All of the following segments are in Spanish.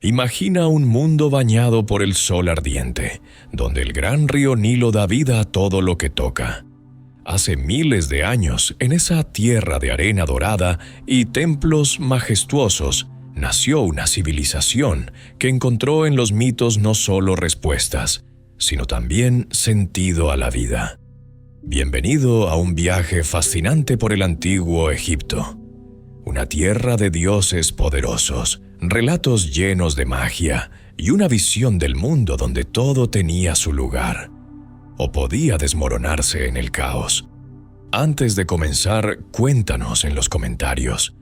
Imagina un mundo bañado por el sol ardiente, donde el gran río Nilo da vida a todo lo que toca. Hace miles de años, en esa tierra de arena dorada y templos majestuosos, nació una civilización que encontró en los mitos no solo respuestas, sino también sentido a la vida. Bienvenido a un viaje fascinante por el antiguo Egipto. Una tierra de dioses poderosos, relatos llenos de magia y una visión del mundo donde todo tenía su lugar, o podía desmoronarse en el caos. Antes de comenzar, cuéntanos en los comentarios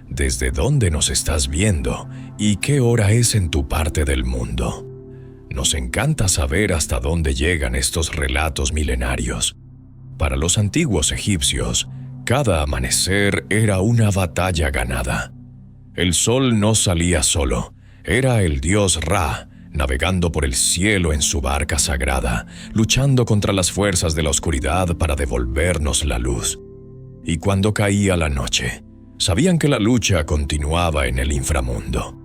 desde dónde nos estás viendo y qué hora es en tu parte del mundo. Nos encanta saber hasta dónde llegan estos relatos milenarios. Para los antiguos egipcios, cada amanecer era una batalla ganada. El sol no salía solo, era el dios Ra, navegando por el cielo en su barca sagrada, luchando contra las fuerzas de la oscuridad para devolvernos la luz. Y cuando caía la noche, sabían que la lucha continuaba en el inframundo.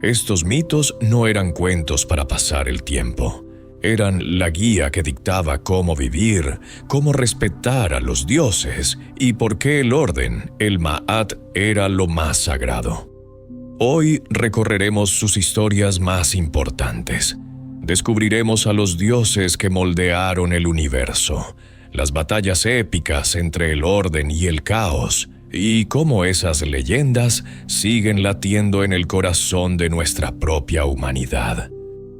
Estos mitos no eran cuentos para pasar el tiempo. Eran la guía que dictaba cómo vivir, cómo respetar a los dioses y por qué el orden, el Ma'at, era lo más sagrado. Hoy recorreremos sus historias más importantes. Descubriremos a los dioses que moldearon el universo, las batallas épicas entre el orden y el caos, y cómo esas leyendas siguen latiendo en el corazón de nuestra propia humanidad.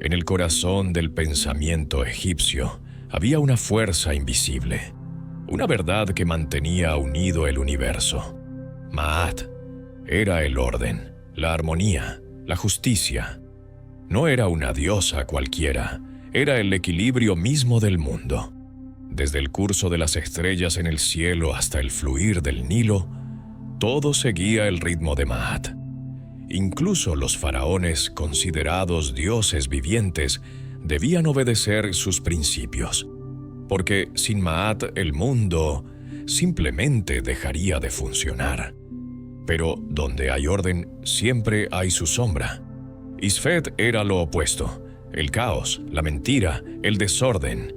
En el corazón del pensamiento egipcio había una fuerza invisible, una verdad que mantenía unido el universo. Ma'at era el orden, la armonía, la justicia. No era una diosa cualquiera, era el equilibrio mismo del mundo. Desde el curso de las estrellas en el cielo hasta el fluir del Nilo, todo seguía el ritmo de Ma'at. Incluso los faraones, considerados dioses vivientes, debían obedecer sus principios, porque sin Ma'at el mundo simplemente dejaría de funcionar. Pero donde hay orden, siempre hay su sombra. Isfet era lo opuesto, el caos, la mentira, el desorden.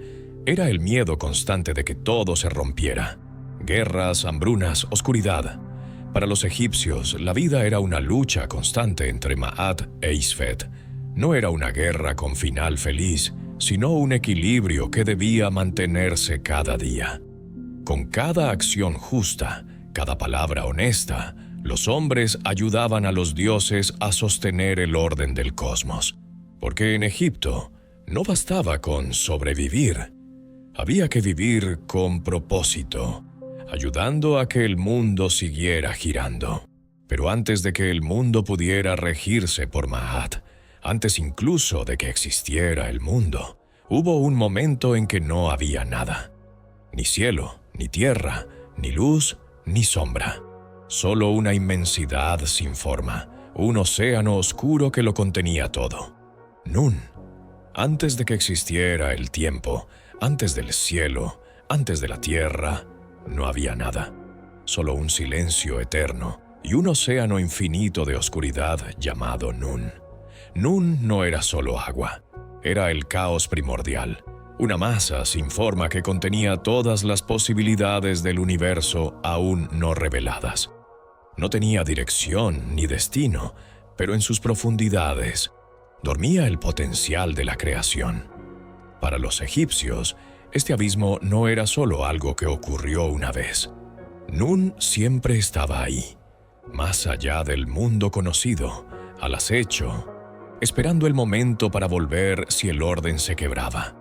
Era el miedo constante de que todo se rompiera. Guerras, hambrunas, oscuridad. Para los egipcios, la vida era una lucha constante entre Ma'at e Isfet. No era una guerra con final feliz, sino un equilibrio que debía mantenerse cada día. Con cada acción justa, cada palabra honesta, los hombres ayudaban a los dioses a sostener el orden del cosmos. Porque en Egipto no bastaba con sobrevivir, había que vivir con propósito, ayudando a que el mundo siguiera girando. Pero antes de que el mundo pudiera regirse por Ma'at, antes incluso de que existiera el mundo, hubo un momento en que no había nada. Ni cielo, ni tierra, ni luz, ni sombra. Solo una inmensidad sin forma, un océano oscuro que lo contenía todo. Nun. Antes de que existiera el tiempo, antes del cielo, antes de la tierra, no había nada, solo un silencio eterno y un océano infinito de oscuridad llamado Nun. Nun no era solo agua, era el caos primordial, una masa sin forma que contenía todas las posibilidades del universo aún no reveladas. No tenía dirección ni destino, pero en sus profundidades dormía el potencial de la creación. Para los egipcios, este abismo no era solo algo que ocurrió una vez. Nun siempre estaba ahí, más allá del mundo conocido, al acecho, esperando el momento para volver si el orden se quebraba.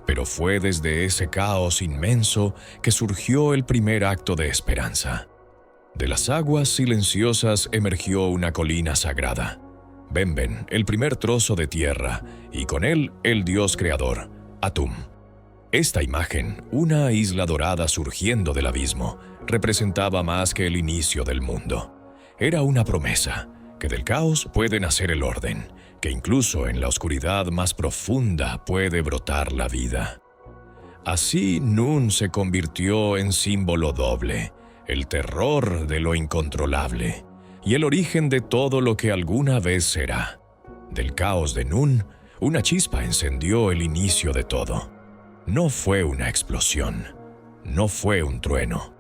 Pero fue desde ese caos inmenso que surgió el primer acto de esperanza. De las aguas silenciosas emergió una colina sagrada, Benben, el primer trozo de tierra, y con él el dios creador, Atum. Esta imagen, una isla dorada surgiendo del abismo, representaba más que el inicio del mundo. Era una promesa, que del caos puede nacer el orden, que incluso en la oscuridad más profunda puede brotar la vida. Así Nun se convirtió en símbolo doble, el terror de lo incontrolable y el origen de todo lo que alguna vez será. Del caos de Nun, una chispa encendió el inicio de todo. No fue una explosión, no fue un trueno,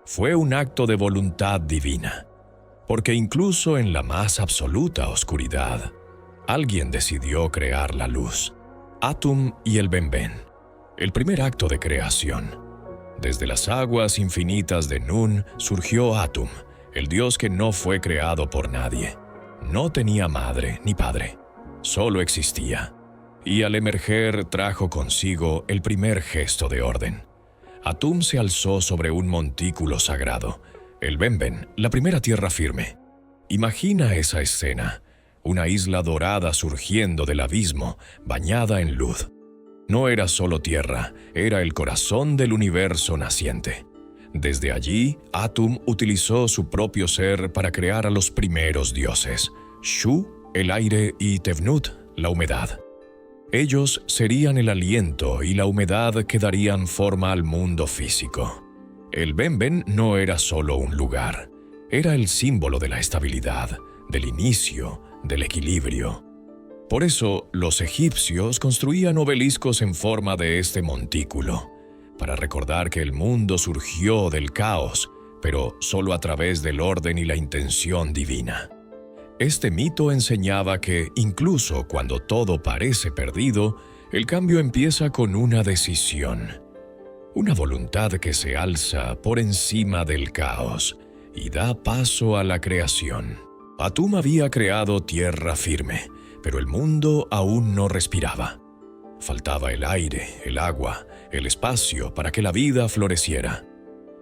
fue un acto de voluntad divina, porque incluso en la más absoluta oscuridad, alguien decidió crear la luz. Atum y el Benben, el primer acto de creación. Desde las aguas infinitas de Nun surgió Atum, el dios que no fue creado por nadie. No tenía madre ni padre, solo existía. Y al emerger trajo consigo el primer gesto de orden. Atum se alzó sobre un montículo sagrado, el Benben, la primera tierra firme. Imagina esa escena, una isla dorada surgiendo del abismo, bañada en luz. No era solo tierra, era el corazón del universo naciente. Desde allí, Atum utilizó su propio ser para crear a los primeros dioses, Shu, el aire, y Tefnut, la humedad. Ellos serían el aliento y la humedad que darían forma al mundo físico. El Benben no era solo un lugar, era el símbolo de la estabilidad, del inicio, del equilibrio. Por eso, los egipcios construían obeliscos en forma de este montículo, para recordar que el mundo surgió del caos, pero solo a través del orden y la intención divina. Este mito enseñaba que, incluso cuando todo parece perdido, el cambio empieza con una decisión. Una voluntad que se alza por encima del caos y da paso a la creación. Atum había creado tierra firme, pero el mundo aún no respiraba. Faltaba el aire, el agua, el espacio para que la vida floreciera.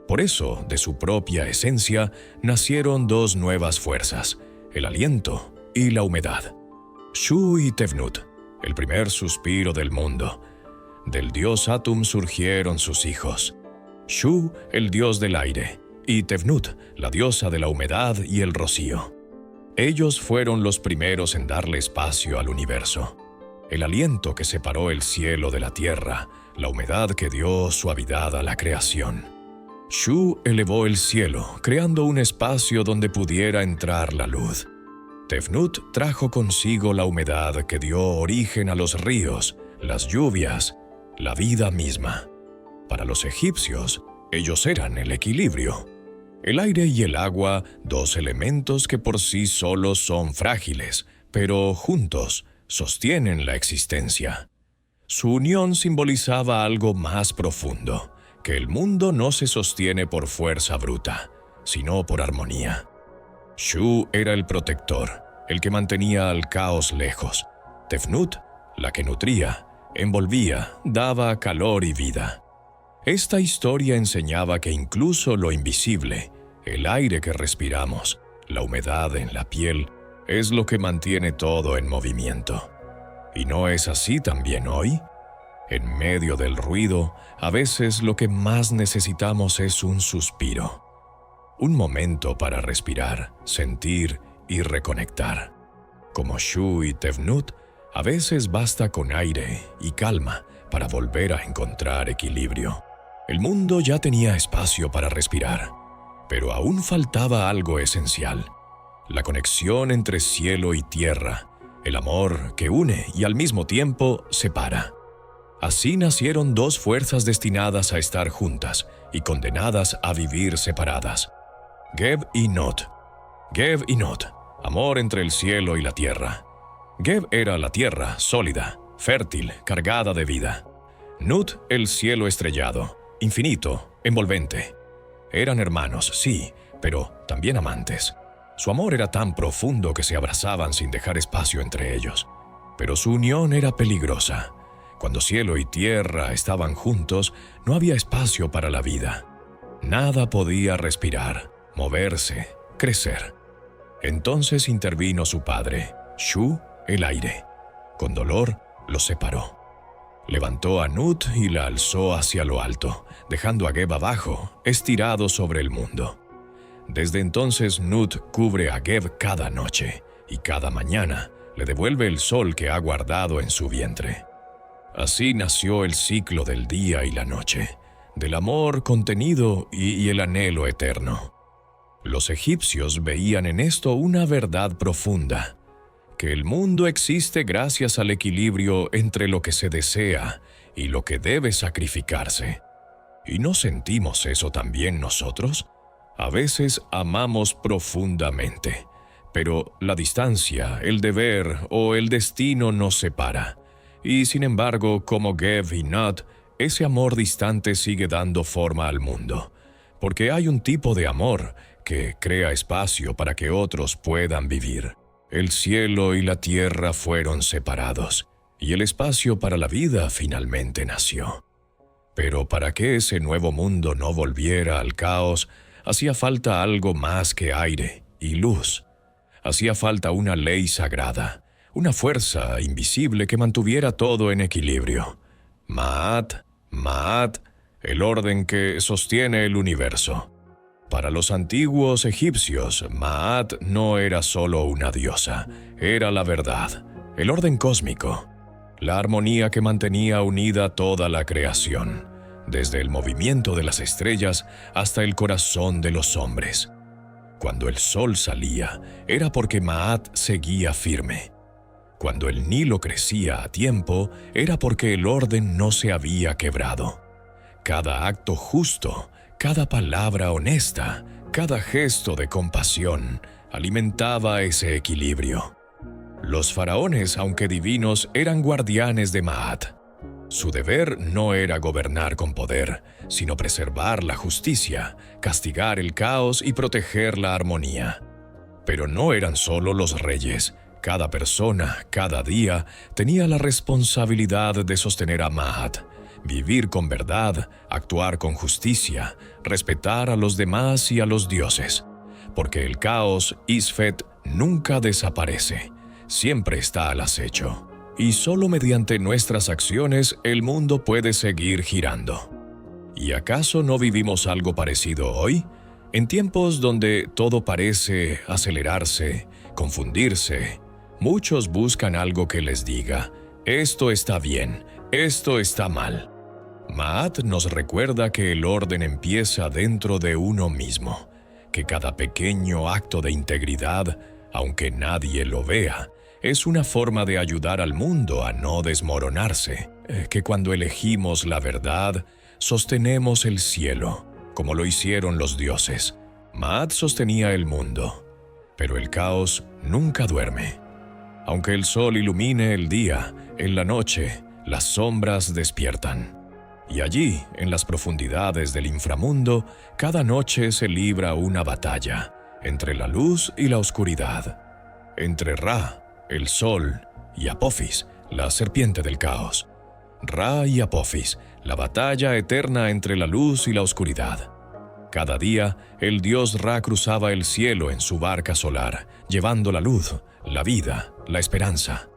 Por eso, de su propia esencia, nacieron dos nuevas fuerzas, el aliento y la humedad. Shu y Tefnut, el primer suspiro del mundo. Del dios Atum surgieron sus hijos. Shu, el dios del aire, y Tefnut, la diosa de la humedad y el rocío. Ellos fueron los primeros en darle espacio al universo. El aliento que separó el cielo de la tierra, la humedad que dio suavidad a la creación. Shu elevó el cielo, creando un espacio donde pudiera entrar la luz. Tefnut trajo consigo la humedad que dio origen a los ríos, las lluvias, la vida misma. Para los egipcios, ellos eran el equilibrio. El aire y el agua, dos elementos que por sí solos son frágiles, pero juntos sostienen la existencia. Su unión simbolizaba algo más profundo, que el mundo no se sostiene por fuerza bruta, sino por armonía. Shu era el protector, el que mantenía al caos lejos. Tefnut, la que nutría, envolvía, daba calor y vida. Esta historia enseñaba que incluso lo invisible, el aire que respiramos, la humedad en la piel, es lo que mantiene todo en movimiento. ¿Y no es así también hoy? En medio del ruido, a veces lo que más necesitamos es un suspiro. Un momento para respirar, sentir y reconectar. Como Shu y Tefnut, a veces basta con aire y calma para volver a encontrar equilibrio. El mundo ya tenía espacio para respirar, pero aún faltaba algo esencial: la conexión entre cielo y tierra, el amor que une y al mismo tiempo separa. Así nacieron dos fuerzas destinadas a estar juntas y condenadas a vivir separadas. Geb y Not. Geb y Not, amor entre el cielo y la tierra. Geb era la tierra, sólida, fértil, cargada de vida. Nut, el cielo estrellado, infinito, envolvente. Eran hermanos, sí, pero también amantes. Su amor era tan profundo que se abrazaban sin dejar espacio entre ellos. Pero su unión era peligrosa. Cuando cielo y tierra estaban juntos, no había espacio para la vida. Nada podía respirar, moverse, crecer. Entonces intervino su padre, Shu, el aire. Con dolor, los separó. Levantó a Nut y la alzó hacia lo alto, dejando a Geb abajo, estirado sobre el mundo. Desde entonces Nut cubre a Geb cada noche, y cada mañana le devuelve el sol que ha guardado en su vientre. Así nació el ciclo del día y la noche, del amor contenido y el anhelo eterno. Los egipcios veían en esto una verdad profunda: que el mundo existe gracias al equilibrio entre lo que se desea y lo que debe sacrificarse. ¿Y no sentimos eso también nosotros? A veces amamos profundamente, pero la distancia, el deber o el destino nos separa. Y sin embargo, como Gev y Nut, ese amor distante sigue dando forma al mundo, porque hay un tipo de amor que crea espacio para que otros puedan vivir. El cielo y la tierra fueron separados, y el espacio para la vida finalmente nació. Pero para que ese nuevo mundo no volviera al caos, hacía falta algo más que aire y luz. Hacía falta una ley sagrada, una fuerza invisible que mantuviera todo en equilibrio. Ma'at, el orden que sostiene el universo. Para los antiguos egipcios, Ma'at no era solo una diosa, era la verdad, el orden cósmico, la armonía que mantenía unida toda la creación, desde el movimiento de las estrellas hasta el corazón de los hombres. Cuando el sol salía, era porque Ma'at seguía firme. Cuando el Nilo crecía a tiempo, era porque el orden no se había quebrado. Cada acto justo, cada palabra honesta, cada gesto de compasión, alimentaba ese equilibrio. Los faraones, aunque divinos, eran guardianes de Ma'at. Su deber no era gobernar con poder, sino preservar la justicia, castigar el caos y proteger la armonía. Pero no eran solo los reyes. Cada persona, cada día, tenía la responsabilidad de sostener a Ma'at, vivir con verdad, actuar con justicia, respetar a los demás y a los dioses. Porque el caos, Isfet, nunca desaparece, siempre está al acecho. Y solo mediante nuestras acciones el mundo puede seguir girando. ¿Y acaso no vivimos algo parecido hoy? En tiempos donde todo parece acelerarse, confundirse, muchos buscan algo que les diga, esto está bien, esto está mal. Ma'at nos recuerda que el orden empieza dentro de uno mismo, que cada pequeño acto de integridad, aunque nadie lo vea, es una forma de ayudar al mundo a no desmoronarse, que cuando elegimos la verdad, sostenemos el cielo, como lo hicieron los dioses. Ma'at sostenía el mundo, pero el caos nunca duerme. Aunque el sol ilumine el día, en la noche, las sombras despiertan. Y allí, en las profundidades del inframundo, cada noche se libra una batalla, entre la luz y la oscuridad, entre Ra, el sol, y Apophis, la serpiente del caos. Ra y Apophis, la batalla eterna entre la luz y la oscuridad. Cada día, el dios Ra cruzaba el cielo en su barca solar, llevando la luz, la vida, la esperanza.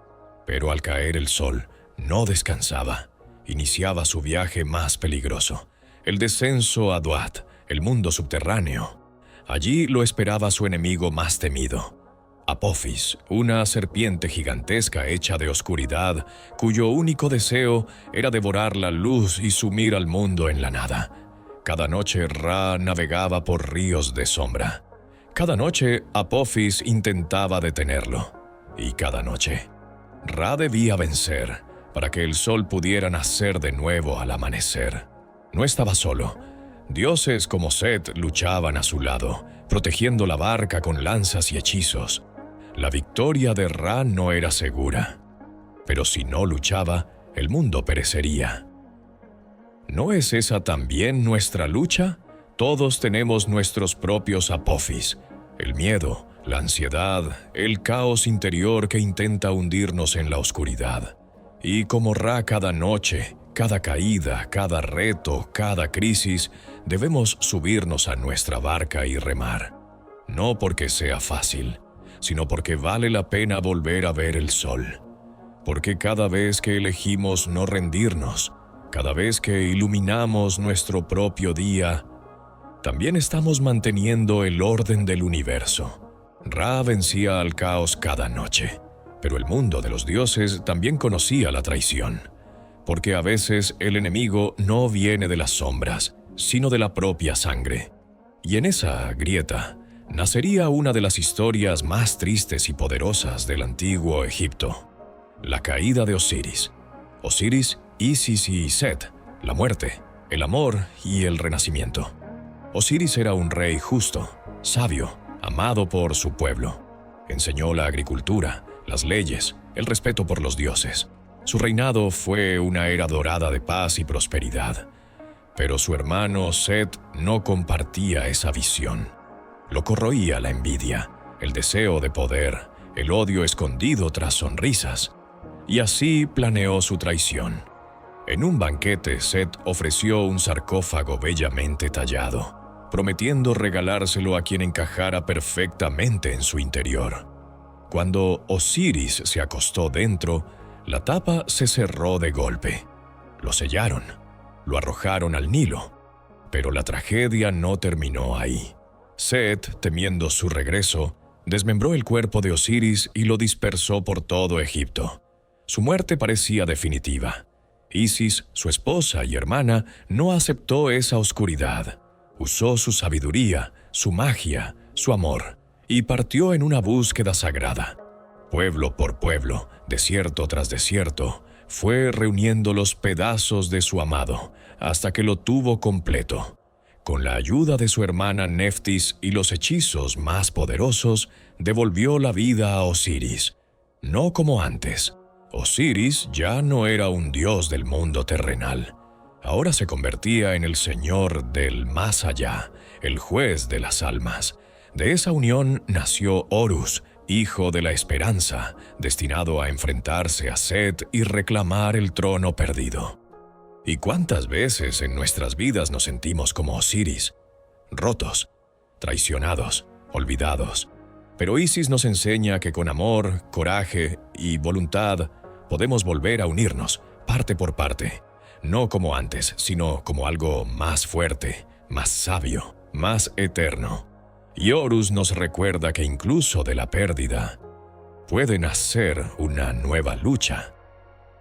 Pero al caer el sol, no descansaba. Iniciaba su viaje más peligroso, el descenso a Duat, el mundo subterráneo. Allí lo esperaba su enemigo más temido, Apophis, una serpiente gigantesca hecha de oscuridad, cuyo único deseo era devorar la luz y sumir al mundo en la nada. Cada noche Ra navegaba por ríos de sombra. Cada noche Apophis intentaba detenerlo. Y cada noche Ra debía vencer para que el sol pudiera nacer de nuevo al amanecer. No estaba solo. Dioses como Set luchaban a su lado, protegiendo la barca con lanzas y hechizos. La victoria de Ra no era segura, pero si no luchaba, el mundo perecería. ¿No es esa también nuestra lucha? Todos tenemos nuestros propios Apophis, el miedo, la ansiedad, el caos interior que intenta hundirnos en la oscuridad. Y como Ra cada noche, cada caída, cada reto, cada crisis, debemos subirnos a nuestra barca y remar. No porque sea fácil, sino porque vale la pena volver a ver el sol. Porque cada vez que elegimos no rendirnos, cada vez que iluminamos nuestro propio día, también estamos manteniendo el orden del universo. Ra vencía al caos cada noche, pero el mundo de los dioses también conocía la traición, porque a veces el enemigo no viene de las sombras, sino de la propia sangre. Y en esa grieta, nacería una de las historias más tristes y poderosas del antiguo Egipto: la caída de Osiris. Osiris, Isis y Set, la muerte, el amor y el renacimiento. Osiris era un rey justo, sabio, amado por su pueblo. Enseñó la agricultura, las leyes, el respeto por los dioses. Su reinado fue una era dorada de paz y prosperidad. Pero su hermano Set no compartía esa visión. Lo corroía la envidia, el deseo de poder, el odio escondido tras sonrisas. Y así planeó su traición. En un banquete, Set ofreció un sarcófago bellamente tallado, prometiendo regalárselo a quien encajara perfectamente en su interior. Cuando Osiris se acostó dentro, la tapa se cerró de golpe. Lo sellaron, lo arrojaron al Nilo. Pero la tragedia no terminó ahí. Set, temiendo su regreso, desmembró el cuerpo de Osiris y lo dispersó por todo Egipto. Su muerte parecía definitiva. Isis, su esposa y hermana, no aceptó esa oscuridad. Usó su sabiduría, su magia, su amor, y partió en una búsqueda sagrada. Pueblo por pueblo, desierto tras desierto, fue reuniendo los pedazos de su amado, hasta que lo tuvo completo. Con la ayuda de su hermana Neftis y los hechizos más poderosos, devolvió la vida a Osiris. No como antes. Osiris ya no era un dios del mundo terrenal. Ahora se convertía en el señor del más allá, el juez de las almas. De esa unión nació Horus, hijo de la esperanza, destinado a enfrentarse a Set y reclamar el trono perdido. ¿Y cuántas veces en nuestras vidas nos sentimos como Osiris? Rotos, traicionados, olvidados. Pero Isis nos enseña que con amor, coraje y voluntad podemos volver a unirnos, parte por parte. No como antes, sino como algo más fuerte, más sabio, más eterno. Y Horus nos recuerda que incluso de la pérdida puede nacer una nueva lucha.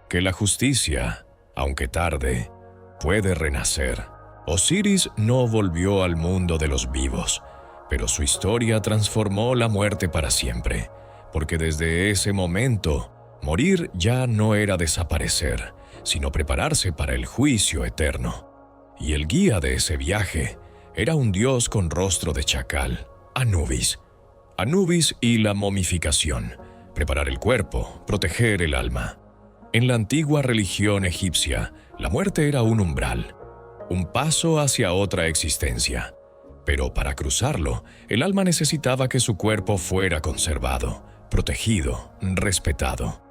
Que la justicia, aunque tarde, puede renacer. Osiris no volvió al mundo de los vivos, pero su historia transformó la muerte para siempre, porque desde ese momento, morir ya no era desaparecer, sino prepararse para el juicio eterno. Y el guía de ese viaje era un dios con rostro de chacal, Anubis. Anubis y la momificación, preparar el cuerpo, proteger el alma. En la antigua religión egipcia, la muerte era un umbral, un paso hacia otra existencia. Pero para cruzarlo, el alma necesitaba que su cuerpo fuera conservado, protegido, respetado.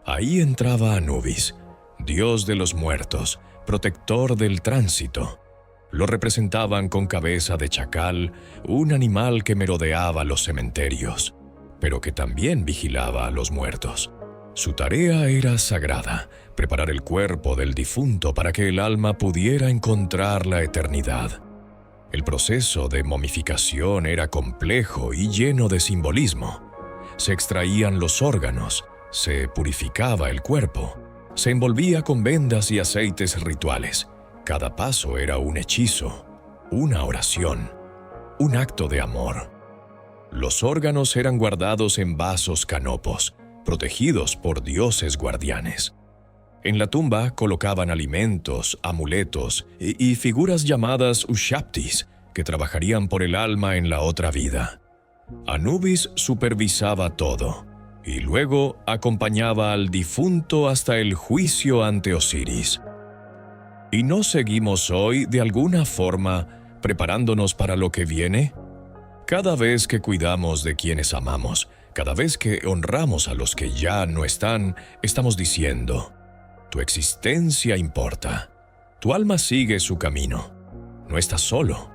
Ahí entraba Anubis, dios de los muertos, protector del tránsito. Lo representaban con cabeza de chacal, un animal que merodeaba los cementerios, pero que también vigilaba a los muertos. Su tarea era sagrada, preparar el cuerpo del difunto para que el alma pudiera encontrar la eternidad. El proceso de momificación era complejo y lleno de simbolismo. Se extraían los órganos, se purificaba el cuerpo, se envolvía con vendas y aceites rituales. Cada paso era un hechizo, una oración, un acto de amor. Los órganos eran guardados en vasos canopos, protegidos por dioses guardianes. En la tumba colocaban alimentos, amuletos y figuras llamadas Ushaptis, que trabajarían por el alma en la otra vida. Anubis supervisaba todo, y luego acompañaba al difunto hasta el juicio ante Osiris. ¿Y no seguimos hoy, de alguna forma, preparándonos para lo que viene? Cada vez que cuidamos de quienes amamos, cada vez que honramos a los que ya no están, estamos diciendo: tu existencia importa. Tu alma sigue su camino. No estás solo.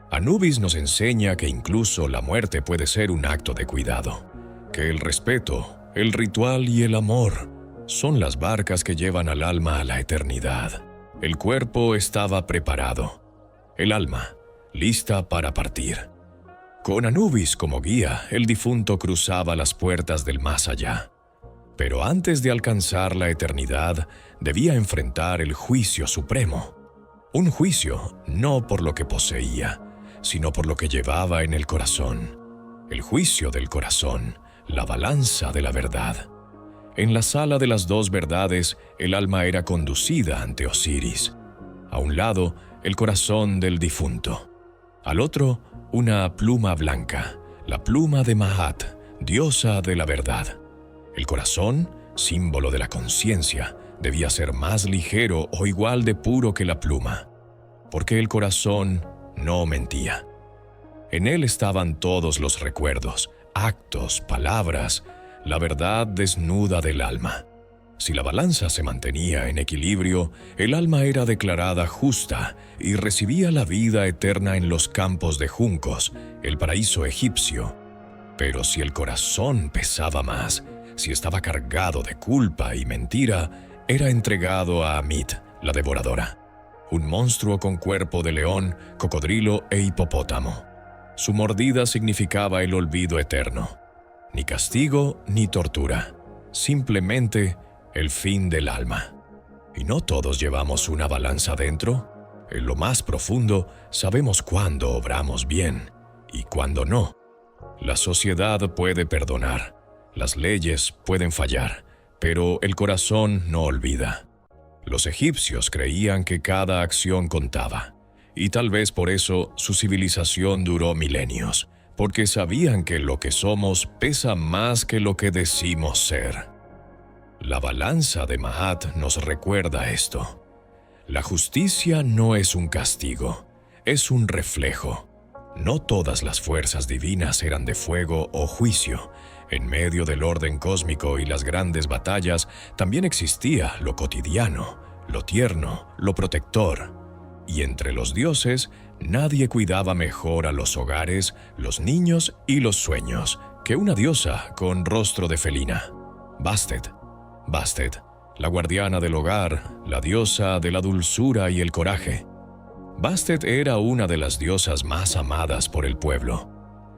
Anubis nos enseña que incluso la muerte puede ser un acto de cuidado, que el respeto, el ritual y el amor son las barcas que llevan al alma a la eternidad. El cuerpo estaba preparado, el alma lista para partir. Con Anubis como guía, el difunto cruzaba las puertas del más allá. Pero antes de alcanzar la eternidad, debía enfrentar el juicio supremo. Un juicio no por lo que poseía, sino por lo que llevaba en el corazón. El juicio del corazón, la balanza de la verdad. En la sala de las dos verdades, el alma era conducida ante Osiris. A un lado, el corazón del difunto. Al otro, una pluma blanca, la pluma de Mahat, diosa de la verdad. El corazón, símbolo de la conciencia, debía ser más ligero o igual de puro que la pluma, porque el corazón no mentía. En él estaban todos los recuerdos, actos, palabras, la verdad desnuda del alma. Si la balanza se mantenía en equilibrio, el alma era declarada justa y recibía la vida eterna en los campos de juncos, el paraíso egipcio. Pero si el corazón pesaba más, si estaba cargado de culpa y mentira, era entregado a Amit, la devoradora, un monstruo con cuerpo de león, cocodrilo e hipopótamo. Su mordida significaba el olvido eterno. Ni castigo ni tortura, simplemente el fin del alma. ¿Y no todos llevamos una balanza dentro? En lo más profundo sabemos cuándo obramos bien y cuándo no. La sociedad puede perdonar, las leyes pueden fallar, pero el corazón no olvida. Los egipcios creían que cada acción contaba, y tal vez por eso su civilización duró milenios, porque sabían que lo que somos pesa más que lo que decimos ser. La balanza de Mahat nos recuerda esto. La justicia no es un castigo, es un reflejo. No todas las fuerzas divinas eran de fuego o juicio. En medio del orden cósmico y las grandes batallas también existía lo cotidiano, lo tierno, lo protector. Y entre los dioses, nadie cuidaba mejor a los hogares, los niños y los sueños que una diosa con rostro de felina. Bastet, la guardiana del hogar, la diosa de la dulzura y el coraje. Bastet era una de las diosas más amadas por el pueblo.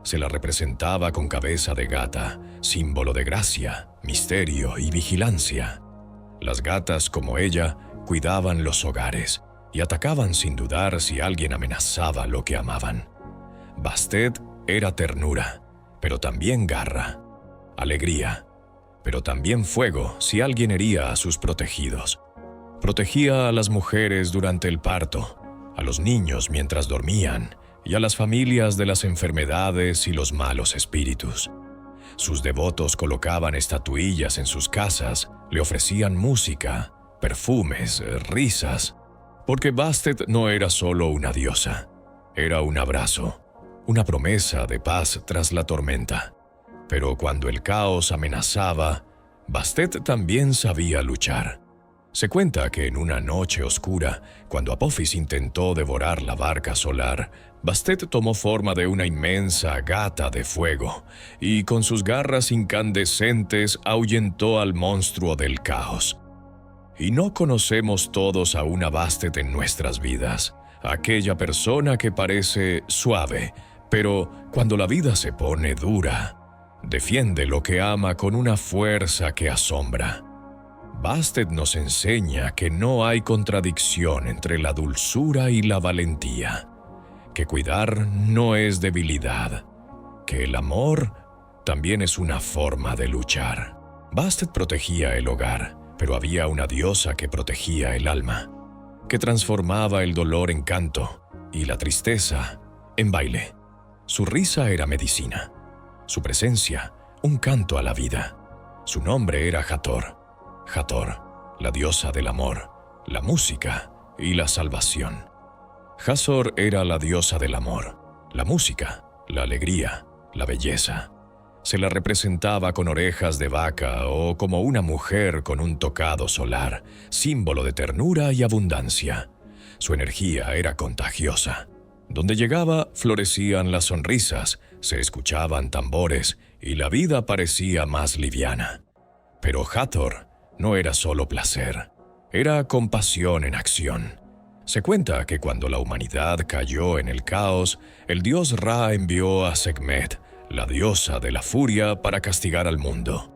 Se la representaba con cabeza de gata, símbolo de gracia, misterio y vigilancia. Las gatas, como ella, cuidaban los hogares y atacaban sin dudar si alguien amenazaba lo que amaban. Bastet era ternura, pero también garra, alegría, pero también fuego si alguien hería a sus protegidos. Protegía a las mujeres durante el parto, a los niños mientras dormían y a las familias de las enfermedades y los malos espíritus. Sus devotos colocaban estatuillas en sus casas, le ofrecían música, perfumes, risas, porque Bastet no era solo una diosa, era un abrazo, una promesa de paz tras la tormenta. Pero cuando el caos amenazaba, Bastet también sabía luchar. Se cuenta que en una noche oscura, cuando Apophis intentó devorar la barca solar, Bastet tomó forma de una inmensa gata de fuego y con sus garras incandescentes ahuyentó al monstruo del caos. Y no conocemos todos a una Bastet en nuestras vidas, aquella persona que parece suave, pero cuando la vida se pone dura, defiende lo que ama con una fuerza que asombra. Bastet nos enseña que no hay contradicción entre la dulzura y la valentía, que cuidar no es debilidad, que el amor también es una forma de luchar. Bastet protegía el hogar, pero había una diosa que protegía el alma, que transformaba el dolor en canto y la tristeza en baile. Su risa era medicina, su presencia un canto a la vida. Su nombre era Hathor, la diosa del amor, la música y la salvación. Hazor era la diosa del amor, la música, la alegría, la belleza. Se la representaba con orejas de vaca o como una mujer con un tocado solar, símbolo de ternura y abundancia. Su energía era contagiosa. Donde llegaba, florecían las sonrisas, se escuchaban tambores y la vida parecía más liviana. Pero Hathor no era solo placer, era compasión en acción. Se cuenta que cuando la humanidad cayó en el caos, el dios Ra envió a Sekhmet, la diosa de la furia, para castigar al mundo.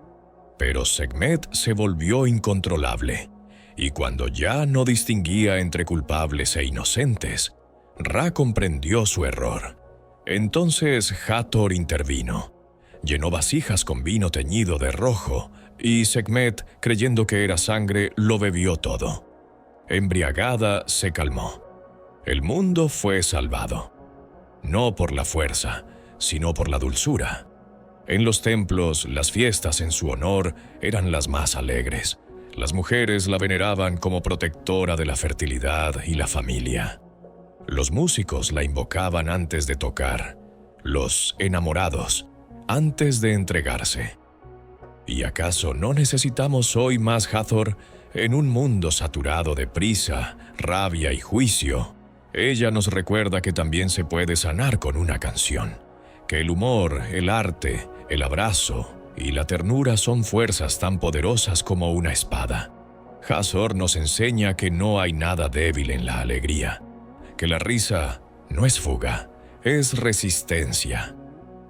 Pero Sekhmet se volvió incontrolable, y cuando ya no distinguía entre culpables e inocentes, Ra comprendió su error Entonces Hathor intervino. Llenó vasijas con vino teñido de rojo, y Sekhmet, creyendo que era sangre, lo bebió todo. Embriagada, se calmó. El mundo fue salvado. No por la fuerza, sino por la dulzura. En los templos, las fiestas en su honor eran las más alegres. Las mujeres la veneraban como protectora de la fertilidad y la familia. Los músicos la invocaban antes de tocar. Los enamorados, antes de entregarse. ¿Y acaso no necesitamos hoy más Hathor en un mundo saturado de prisa, rabia y juicio? Ella nos recuerda que también se puede sanar con una canción, que el humor, el arte, el abrazo y la ternura son fuerzas tan poderosas como una espada. Hathor nos enseña que no hay nada débil en la alegría, que la risa no es fuga, es resistencia,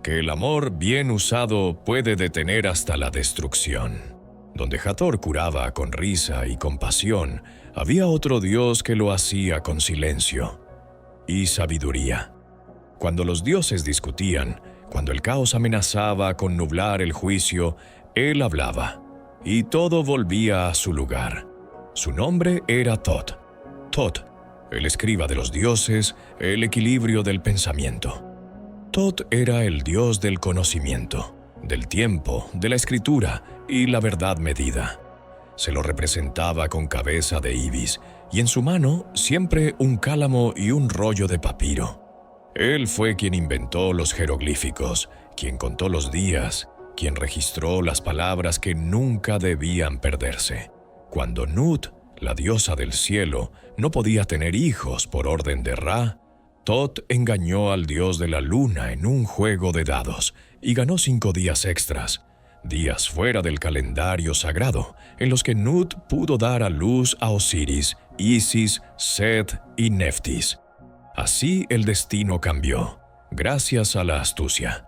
que el amor bien usado puede detener hasta la destrucción. Donde Hathor curaba con risa y compasión, había otro Dios que lo hacía con silencio y sabiduría. Cuando los dioses discutían, cuando el caos amenazaba con nublar el juicio, él hablaba, y todo volvía a su lugar. Su nombre era Thoth. Thoth, el escriba de los dioses, el equilibrio del pensamiento. Thoth era el dios del conocimiento, del tiempo, de la escritura y la verdad medida. Se lo representaba con cabeza de ibis y en su mano siempre un cálamo y un rollo de papiro. Él fue quien inventó los jeroglíficos, quien contó los días, quien registró las palabras que nunca debían perderse. Cuando Nut, la diosa del cielo, no podía tener hijos por orden de Ra, Thoth engañó al dios de la luna en un juego de dados y ganó 5 días extras, días fuera del calendario sagrado, en los que Nut pudo dar a luz a Osiris, Isis, Set y Neftis. Así el destino cambió, gracias a la astucia.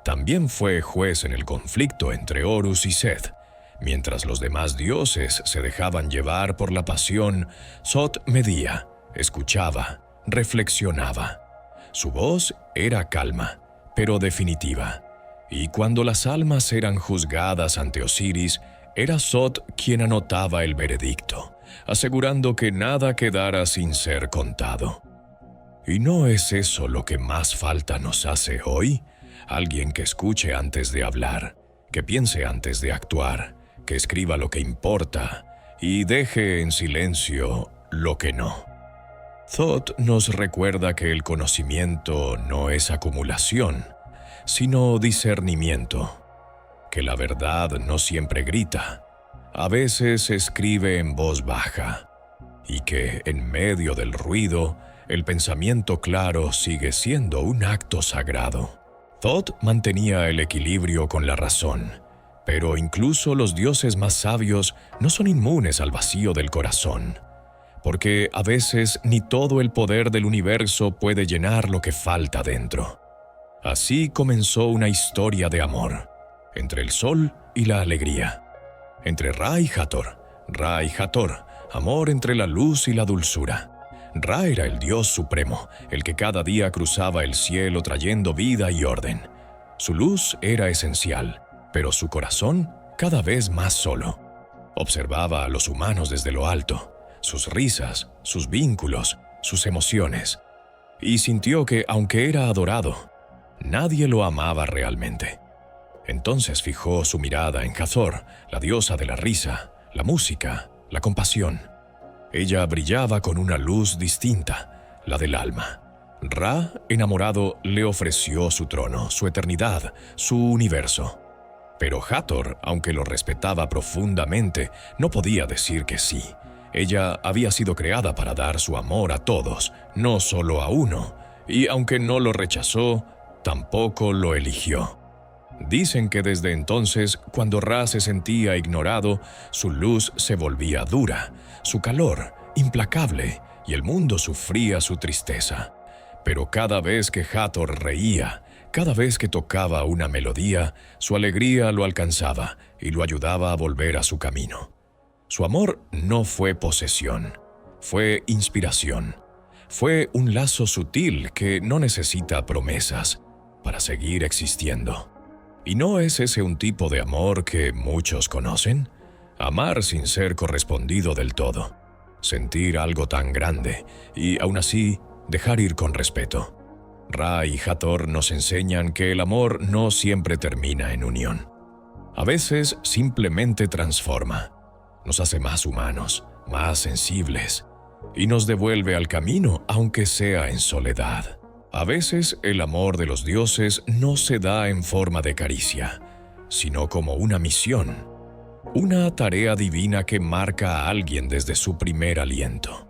También fue juez en el conflicto entre Horus y Set. Mientras los demás dioses se dejaban llevar por la pasión, Thoth medía, escuchaba, reflexionaba. Su voz era calma, pero definitiva. Y cuando las almas eran juzgadas ante Osiris, era Thoth quien anotaba el veredicto, asegurando que nada quedara sin ser contado. ¿Y no es eso lo que más falta nos hace hoy? Alguien que escuche antes de hablar, que piense antes de actuar, que escriba lo que importa y deje en silencio lo que no. Thoth nos recuerda que el conocimiento no es acumulación, sino discernimiento, que la verdad no siempre grita, a veces se escribe en voz baja, y que en medio del ruido, el pensamiento claro sigue siendo un acto sagrado. Thoth mantenía el equilibrio con la razón, pero incluso los dioses más sabios no son inmunes al vacío del corazón, porque a veces ni todo el poder del universo puede llenar lo que falta dentro. Así comenzó una historia de amor, entre el sol y la alegría, entre Ra y Hathor, amor entre la luz y la dulzura. Ra era el dios supremo, el que cada día cruzaba el cielo trayendo vida y orden. Su luz era esencial, pero su corazón cada vez más solo. Observaba a los humanos desde lo alto, sus risas, sus vínculos, sus emociones, y sintió que, aunque era adorado, nadie lo amaba realmente. Entonces fijó su mirada en Hathor, la diosa de la risa, la música, la compasión. Ella brillaba con una luz distinta, la del alma. Ra, enamorado, le ofreció su trono, su eternidad, su universo. Pero Hathor, aunque lo respetaba profundamente, no podía decir que sí. Ella había sido creada para dar su amor a todos, no solo a uno, y aunque no lo rechazó, tampoco lo eligió. Dicen que desde entonces, cuando Ra se sentía ignorado, su luz se volvía dura, su calor implacable, y el mundo sufría su tristeza. Pero cada vez que Hathor reía, cada vez que tocaba una melodía, su alegría lo alcanzaba y lo ayudaba a volver a su camino. Su amor no fue posesión, fue inspiración. Fue un lazo sutil que no necesita promesas para seguir existiendo. ¿Y no es ese un tipo de amor que muchos conocen? Amar sin ser correspondido del todo. Sentir algo tan grande y aún así dejar ir con respeto. Ra y Hathor nos enseñan que el amor no siempre termina en unión. A veces simplemente transforma. Nos hace más humanos, más sensibles, y nos devuelve al camino aunque sea en soledad. A veces el amor de los dioses no se da en forma de caricia, sino como una misión, una tarea divina que marca a alguien desde su primer aliento.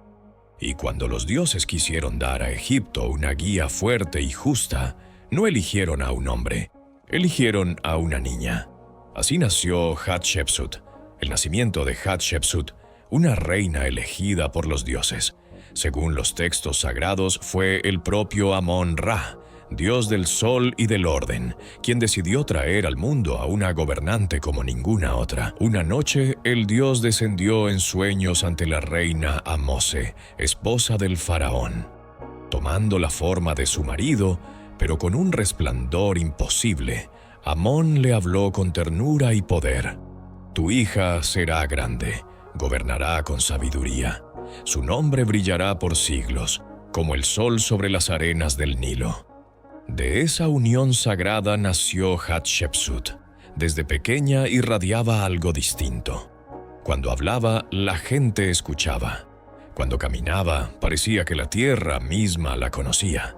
Y cuando los dioses quisieron dar a Egipto una guía fuerte y justa, no eligieron a un hombre, eligieron a una niña. Así nació Hatshepsut. El nacimiento de Hatshepsut, una reina elegida por los dioses. Según los textos sagrados, fue el propio Amón-Ra, dios del sol y del orden, quien decidió traer al mundo a una gobernante como ninguna otra. Una noche, el dios descendió en sueños ante la reina Amose, esposa del faraón. Tomando la forma de su marido, pero con un resplandor imposible, Amón le habló con ternura y poder. Tu hija será grande, gobernará con sabiduría. Su nombre brillará por siglos, como el sol sobre las arenas del Nilo. De esa unión sagrada nació Hatshepsut. Desde pequeña irradiaba algo distinto. Cuando hablaba, la gente escuchaba. Cuando caminaba, parecía que la tierra misma la conocía.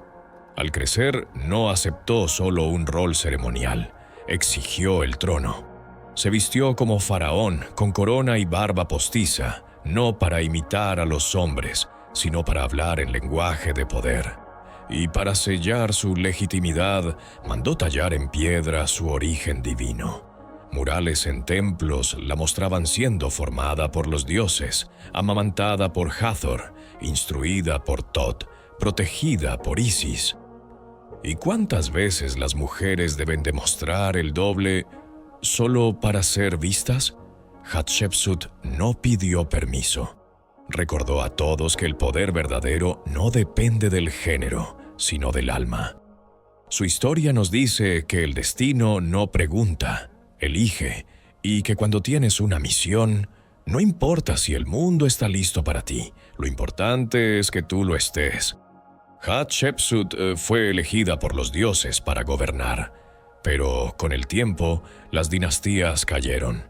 Al crecer, no aceptó solo un rol ceremonial, exigió el trono. Se vistió como faraón, con corona y barba postiza, no para imitar a los hombres, sino para hablar en lenguaje de poder. Y para sellar su legitimidad, mandó tallar en piedra su origen divino. Murales en templos la mostraban siendo formada por los dioses, amamantada por Hathor, instruida por Tot, protegida por Isis. ¿Y cuántas veces las mujeres deben demostrar el doble solo para ser vistas? Hatshepsut no pidió permiso. Recordó a todos que el poder verdadero no depende del género, sino del alma. Su historia nos dice que el destino no pregunta, elige, y que cuando tienes una misión, no importa si el mundo está listo para ti, lo importante es que tú lo estés. Hatshepsut fue elegida por los dioses para gobernar, pero con el tiempo las dinastías cayeron.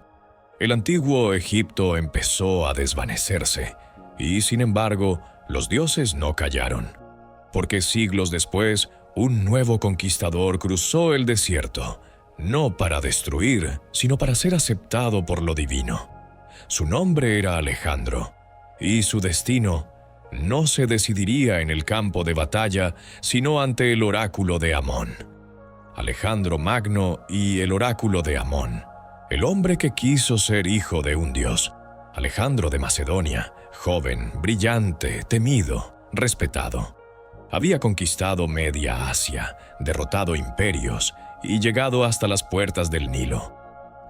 El antiguo Egipto empezó a desvanecerse, y sin embargo, los dioses no callaron, porque siglos después, un nuevo conquistador cruzó el desierto, no para destruir, sino para ser aceptado por lo divino. Su nombre era Alejandro, y su destino no se decidiría en el campo de batalla, sino ante el oráculo de Amón. Alejandro Magno y el oráculo de Amón, el hombre que quiso ser hijo de un dios. Alejandro de Macedonia, joven, brillante, temido, respetado. Había conquistado media Asia, derrotado imperios y llegado hasta las puertas del Nilo.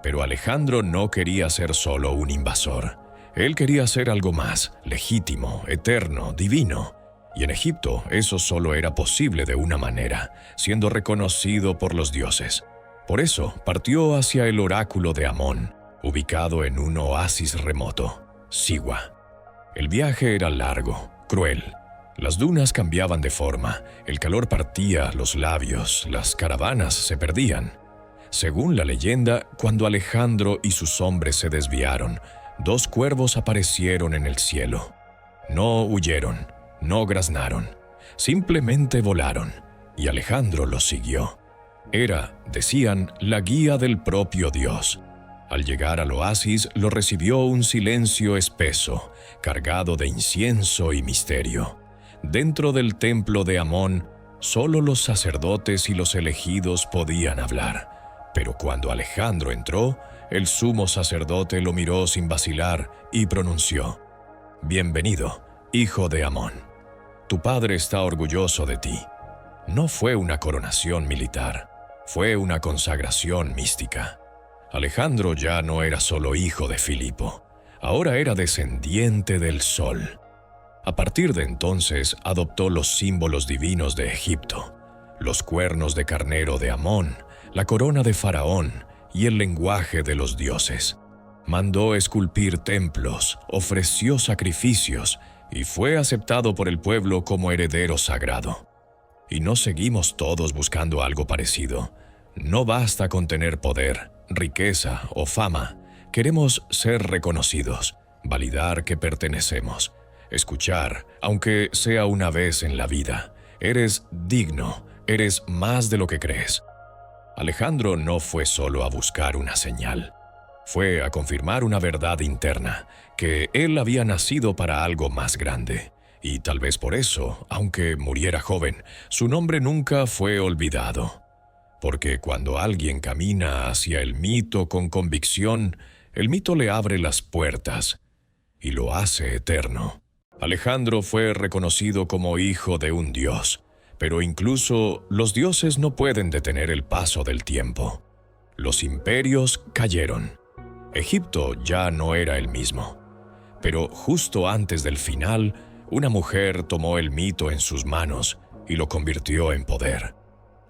Pero Alejandro no quería ser solo un invasor. Él quería ser algo más, legítimo, eterno, divino. Y en Egipto eso solo era posible de una manera, siendo reconocido por los dioses. Por eso partió hacia el oráculo de Amón, ubicado en un oasis remoto, Siwa. El viaje era largo, cruel. Las dunas cambiaban de forma, el calor partía los labios, las caravanas se perdían. Según la leyenda, cuando Alejandro y sus hombres se desviaron, 2 cuervos aparecieron en el cielo. No huyeron, no graznaron, simplemente volaron, y Alejandro los siguió. Era, decían, la guía del propio Dios. Al llegar al oasis, lo recibió un silencio espeso, cargado de incienso y misterio. Dentro del templo de Amón, solo los sacerdotes y los elegidos podían hablar. Pero cuando Alejandro entró, el sumo sacerdote lo miró sin vacilar y pronunció: «Bienvenido, hijo de Amón. Tu padre está orgulloso de ti». No fue una coronación militar, fue una consagración mística. Alejandro ya no era solo hijo de Filipo, ahora era descendiente del sol. A partir de entonces adoptó los símbolos divinos de Egipto, los cuernos de carnero de Amón, la corona de Faraón y el lenguaje de los dioses. Mandó esculpir templos, ofreció sacrificios y fue aceptado por el pueblo como heredero sagrado. Y no seguimos todos buscando algo parecido. No basta con tener poder, riqueza o fama. Queremos ser reconocidos, validar que pertenecemos, escuchar, aunque sea una vez en la vida. Eres digno, eres más de lo que crees. Alejandro no fue solo a buscar una señal. Fue a confirmar una verdad interna, que él había nacido para algo más grande. Y tal vez por eso, aunque muriera joven, su nombre nunca fue olvidado. Porque cuando alguien camina hacia el mito con convicción, el mito le abre las puertas y lo hace eterno. Alejandro fue reconocido como hijo de un dios, pero incluso los dioses no pueden detener el paso del tiempo. Los imperios cayeron. Egipto ya no era el mismo. Pero justo antes del final, una mujer tomó el mito en sus manos y lo convirtió en poder.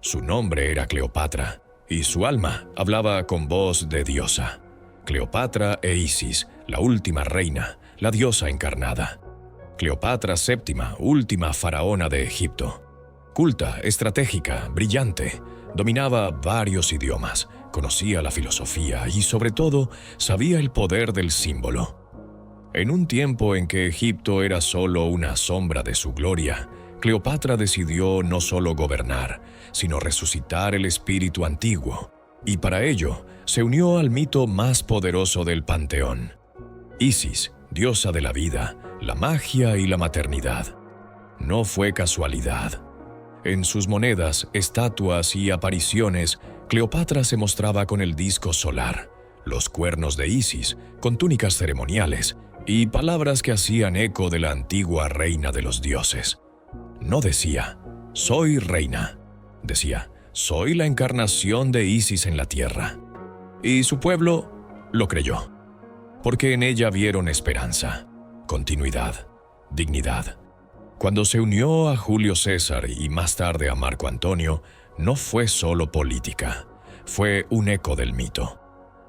Su nombre era Cleopatra, y su alma hablaba con voz de diosa. Cleopatra e Isis, la última reina, la diosa encarnada. Cleopatra VII, última faraona de Egipto. Culta, estratégica, brillante, dominaba varios idiomas, conocía la filosofía y, sobre todo, sabía el poder del símbolo. En un tiempo en que Egipto era solo una sombra de su gloria, Cleopatra decidió no solo gobernar, sino resucitar el espíritu antiguo, y para ello se unió al mito más poderoso del panteón: Isis, diosa de la vida, la magia y la maternidad. No fue casualidad. En sus monedas, estatuas y apariciones, Cleopatra se mostraba con el disco solar, los cuernos de Isis, con túnicas ceremoniales y palabras que hacían eco de la antigua reina de los dioses. No decía, soy reina. Decía, soy la encarnación de Isis en la tierra. Y su pueblo lo creyó, porque en ella vieron esperanza, continuidad, dignidad. Cuando se unió a Julio César y más tarde a Marco Antonio, no fue solo política, fue un eco del mito.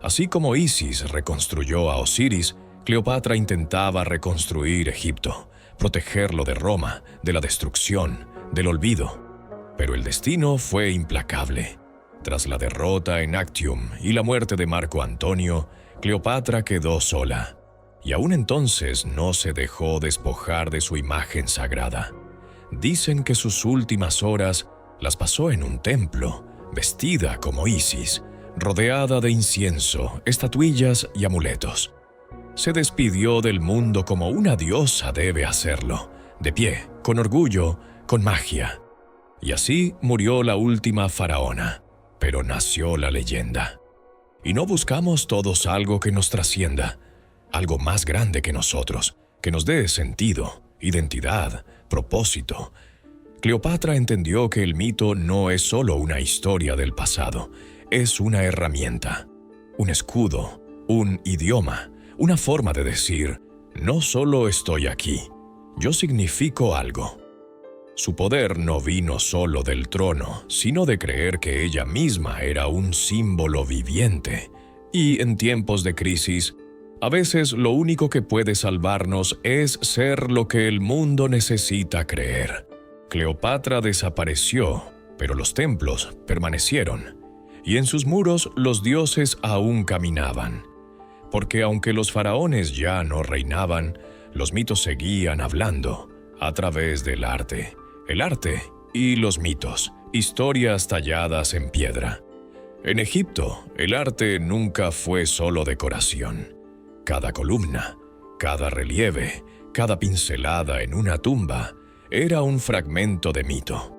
Así como Isis reconstruyó a Osiris, Cleopatra intentaba reconstruir Egipto, protegerlo de Roma, de la destrucción, del olvido. Pero el destino fue implacable. Tras la derrota en Actium y la muerte de Marco Antonio, Cleopatra quedó sola. Y aún entonces no se dejó despojar de su imagen sagrada. Dicen que sus últimas horas las pasó en un templo, vestida como Isis, rodeada de incienso, estatuillas y amuletos. Se despidió del mundo como una diosa debe hacerlo, de pie, con orgullo, con magia. Y así murió la última faraona, pero nació la leyenda. Y no buscamos todos algo que nos trascienda, algo más grande que nosotros, que nos dé sentido, identidad, propósito. Cleopatra entendió que el mito no es solo una historia del pasado, es una herramienta, un escudo, un idioma, una forma de decir, no solo estoy aquí, yo significo algo. Su poder no vino solo del trono, sino de creer que ella misma era un símbolo viviente. Y en tiempos de crisis, a veces lo único que puede salvarnos es ser lo que el mundo necesita creer. Cleopatra desapareció, pero los templos permanecieron, y en sus muros los dioses aún caminaban. Porque aunque los faraones ya no reinaban, los mitos seguían hablando a través del arte. El arte y los mitos, historias talladas en piedra. En Egipto, el arte nunca fue solo decoración. Cada columna, cada relieve, cada pincelada en una tumba era un fragmento de mito.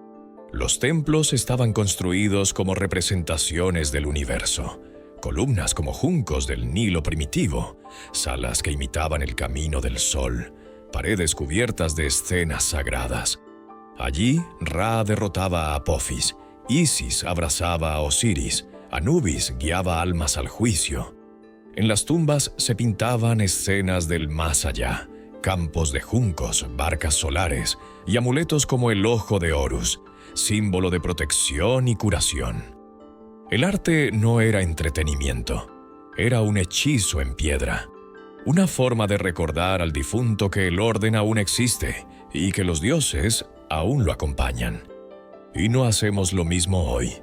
Los templos estaban construidos como representaciones del universo, columnas como juncos del Nilo primitivo, salas que imitaban el camino del sol, paredes cubiertas de escenas sagradas. Allí, Ra derrotaba a Apophis, Isis abrazaba a Osiris, Anubis guiaba almas al juicio. En las tumbas se pintaban escenas del más allá, campos de juncos, barcas solares y amuletos como el ojo de Horus, símbolo de protección y curación. El arte no era entretenimiento, era un hechizo en piedra, una forma de recordar al difunto que el orden aún existe y que los dioses aún lo acompañan. Y no hacemos lo mismo hoy.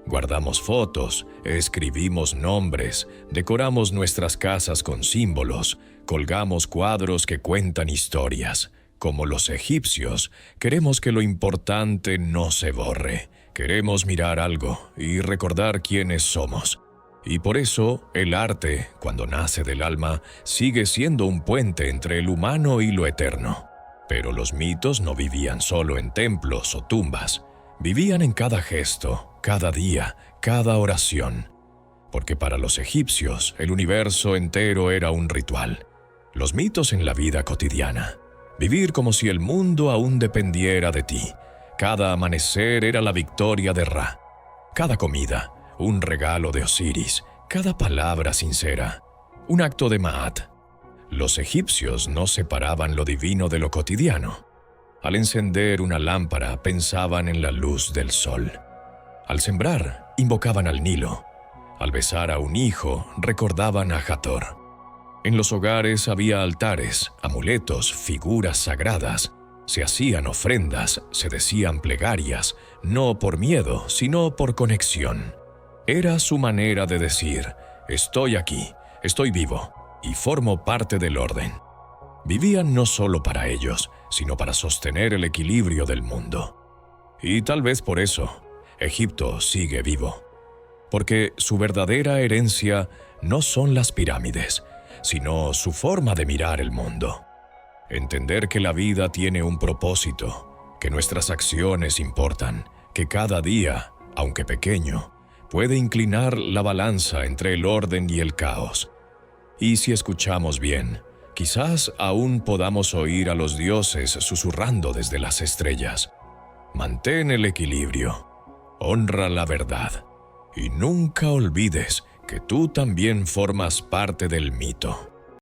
Guardamos fotos, escribimos nombres, decoramos nuestras casas con símbolos, colgamos cuadros que cuentan historias. Como los egipcios, queremos que lo importante no se borre. Queremos mirar algo y recordar quiénes somos. Y por eso, el arte, cuando nace del alma, sigue siendo un puente entre el humano y lo eterno. Pero los mitos no vivían solo en templos o tumbas. Vivían en cada gesto, cada día, cada oración. Porque para los egipcios, el universo entero era un ritual. Los mitos en la vida cotidiana. Vivir como si el mundo aún dependiera de ti. Cada amanecer era la victoria de Ra. Cada comida, un regalo de Osiris. Cada palabra sincera, un acto de Maat. Los egipcios no separaban lo divino de lo cotidiano. Al encender una lámpara, pensaban en la luz del sol. Al sembrar, invocaban al Nilo. Al besar a un hijo, recordaban a Hathor. En los hogares había altares, amuletos, figuras sagradas. Se hacían ofrendas, se decían plegarias, no por miedo, sino por conexión. Era su manera de decir, estoy aquí, estoy vivo, y formo parte del orden. Vivían no solo para ellos, sino para sostener el equilibrio del mundo. Y tal vez por eso, Egipto sigue vivo. Porque su verdadera herencia no son las pirámides, sino su forma de mirar el mundo. Entender que la vida tiene un propósito, que nuestras acciones importan, que cada día, aunque pequeño, puede inclinar la balanza entre el orden y el caos. Y si escuchamos bien, quizás aún podamos oír a los dioses susurrando desde las estrellas. Mantén el equilibrio, honra la verdad, y nunca olvides que tú también formas parte del mito.